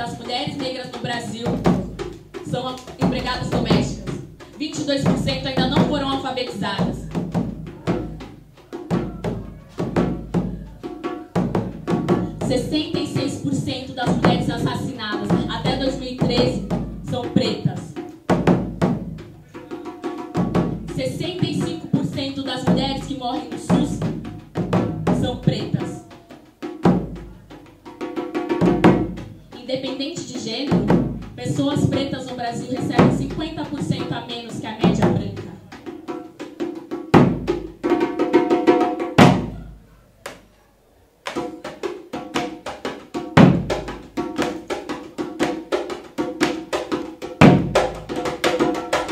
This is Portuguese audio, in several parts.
das mulheres negras no Brasil são empregadas domésticas. 22% ainda não foram alfabetizadas. 66% das mulheres assassinadas até 2013 são pretas. 65% das mulheres que morrem no SUS são pretas. Independente de gênero, pessoas pretas no Brasil recebem 50% a menos que a média branca.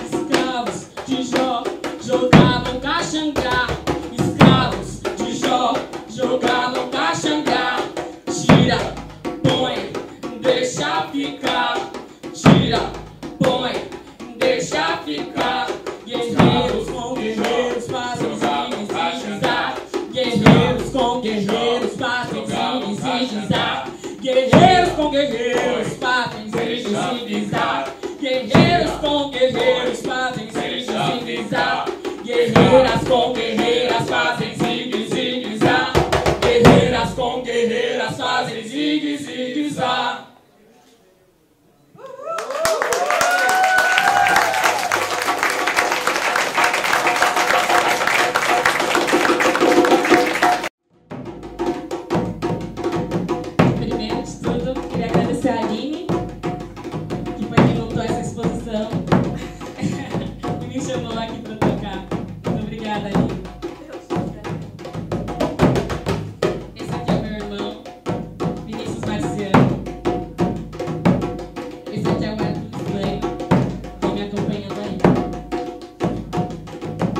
Escravos de Jó jogavam caxangá. Escravos de Jó jogavam caxangá. Tira, põe, deixa ficar. Tira, põe, deixa ficar. Guerreiros com guerreiros fazem zigue-zague. Guerreiros com guerreiros fazem zigue-zague. Guerreiros com guerreiros fazem zigue-zague. Guerreiros com guerreiros fazem zigue-zague. Guerreiras com guerreiras fazem zigue-zague. Guerreiras com guerreiras fazem zigue-zague. Primeiro de tudo, queria agradecer a Aline, que foi quem montou essa exposição e me chamou aqui para tocar. Muito obrigada, Aline. Esse aqui é o meu irmão, Vinícius Marciano. Esse aqui é o Marcos Slay, que me acompanhando aí.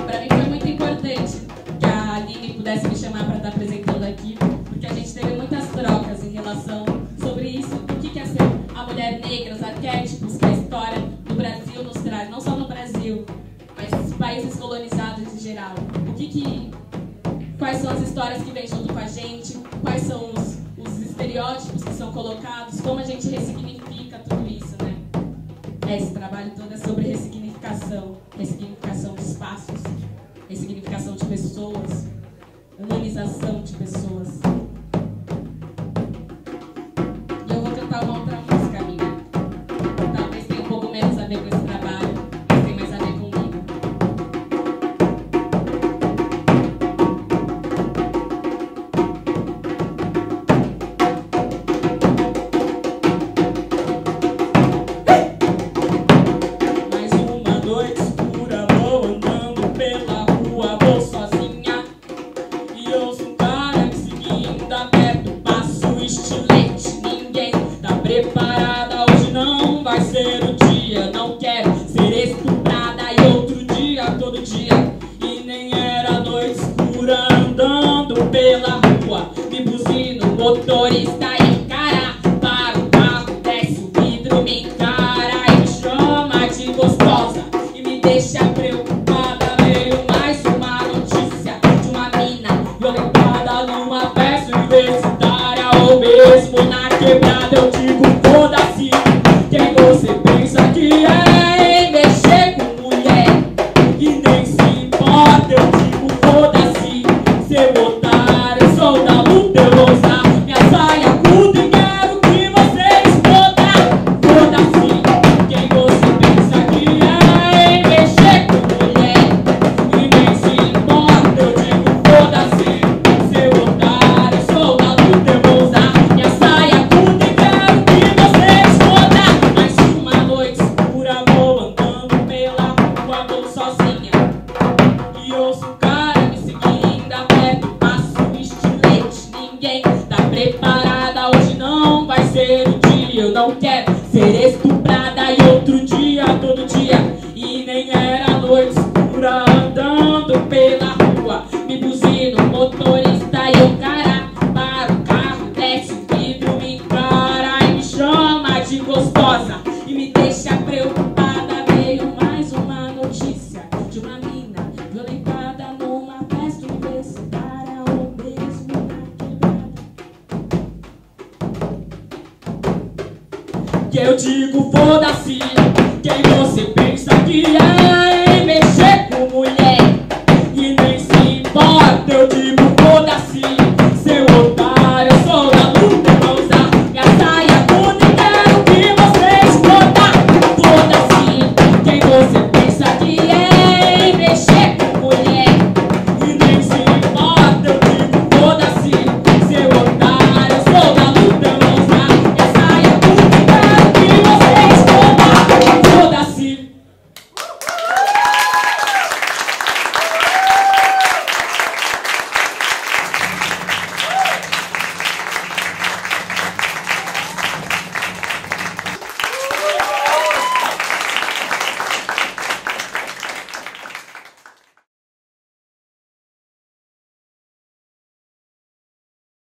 Para mim foi muito importante que a Aline pudesse me chamar para estar apresentando aqui, porque a gente teve muitas trocas em relação sobre isso, o que é ser a mulher negra, os arquétipos que a história do Brasil nos traz, não só no Brasil, mas nos países colonizados em geral. Quais são as histórias que vêm junto com a gente, quais são os estereótipos que são colocados, como a gente ressignifica tudo isso, né? Esse trabalho todo é sobre ressignificação, ressignificação de espaços, ressignificação de pessoas, humanização de pessoas. E eu vou cantar uma outra música minha. Talvez tenha um pouco menos a ver com esse trabalho, mas tem mais a ver comigo. Mais uma noite escura, vou andando pela rua, vou sozinha e ouço um cara me seguindo aberto, passo estilete, ninguém tá preparada, hoje não vai ser o dia, não quero ser estuprada e outro dia, todo dia, e nem era noite escura, andando pela rua, me buzino, motorista encara, para o carro, desce o vidro, me encara e me chama de gostosa e me deixa preocupada, veio mais uma notícia de uma mina violentada numa festa universitária ou mesmo na quebrada. Eu digo, foda-se, quem você pensa que é em mexer com mulher e nem se importa. Eu digo, foda-se, seu otário, eu sou da luta, eu vou usar minha saia curta e quero que você exploda. Foda-se, quem você pensa que é em mexer com mulher e nem se importa. Eu digo, foda-se, seu otário, eu sou da luta, eu vou usar minha saia curta e quero que você exploda. Mais uma noite escura, vou andando pela rua, vou sozinha e ouço um cara me seguindo aberto, passo estilete, ninguém tá preparada, hoje não vai ser o dia, eu não quero ser estuprada e outro dia, todo dia, e nem era noite escura, andando pela rua, me buzino, motorista e o cara para o carro, desce o vidro, me encara e me chama de gostosa e me deixa preocupada, veio mais uma notícia de uma mina violentada numa festa universitária ou mesmo na quebrada. que eu digo foda-se. Quem você pensa que é? Mexer com mulher